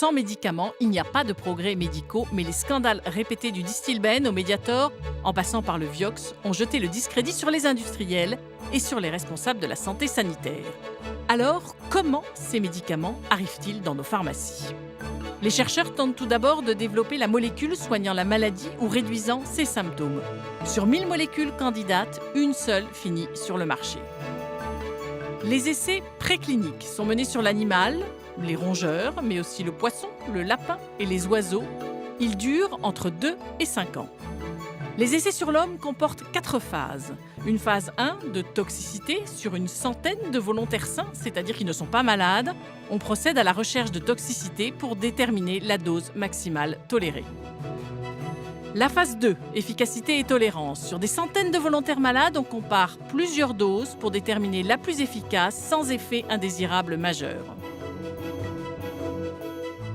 Sans médicaments, il n'y a pas de progrès médicaux, mais les scandales répétés du Distilbène au Mediator, en passant par le Vioxx, ont jeté le discrédit sur les industriels et sur les responsables de la santé sanitaire. Alors, comment ces médicaments arrivent-ils dans nos pharmacies ? Les chercheurs tentent tout d'abord de développer la molécule soignant la maladie ou réduisant ses symptômes. Sur 1000 molécules candidates, une seule finit sur le marché. Les essais précliniques sont menés sur l'animal, les rongeurs, mais aussi le poisson, le lapin et les oiseaux. Ils durent entre 2 et 5 ans. Les essais sur l'homme comportent 4 phases. Une phase 1 de toxicité sur une centaine de volontaires sains, c'est-à-dire qui ne sont pas malades. On procède à la recherche de toxicité pour déterminer la dose maximale tolérée. La phase 2, efficacité et tolérance. Sur des centaines de volontaires malades, on compare plusieurs doses pour déterminer la plus efficace sans effet indésirable majeur.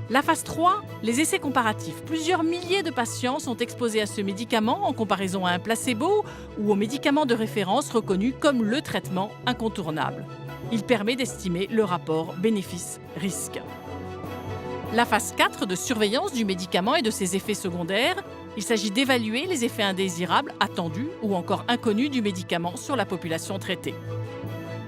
La phase 3, les essais comparatifs. Plusieurs milliers de patients sont exposés à ce médicament en comparaison à un placebo ou au médicament de référence reconnu comme le traitement incontournable. Il permet d'estimer le rapport bénéfice-risque. La phase 4 de surveillance du médicament et de ses effets secondaires. Il s'agit d'évaluer les effets indésirables attendus ou encore inconnus du médicament sur la population traitée.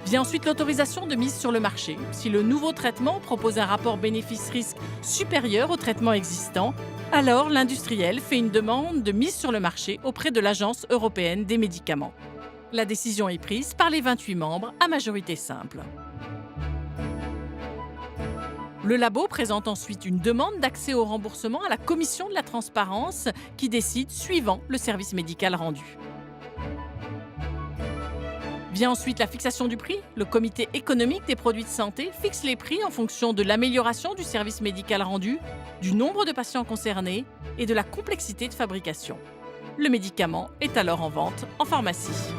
Vient ensuite l'autorisation de mise sur le marché. Si le nouveau traitement propose un rapport bénéfice-risque supérieur au traitement existant, alors l'industriel fait une demande de mise sur le marché auprès de l'Agence européenne des médicaments. La décision est prise par les 28 membres à majorité simple. Le labo présente ensuite une demande d'accès au remboursement à la Commission de la transparence qui décide suivant le service médical rendu. Vient ensuite la fixation du prix. Le comité économique des produits de santé fixe les prix en fonction de l'amélioration du service médical rendu, du nombre de patients concernés et de la complexité de fabrication. Le médicament est alors en vente en pharmacie.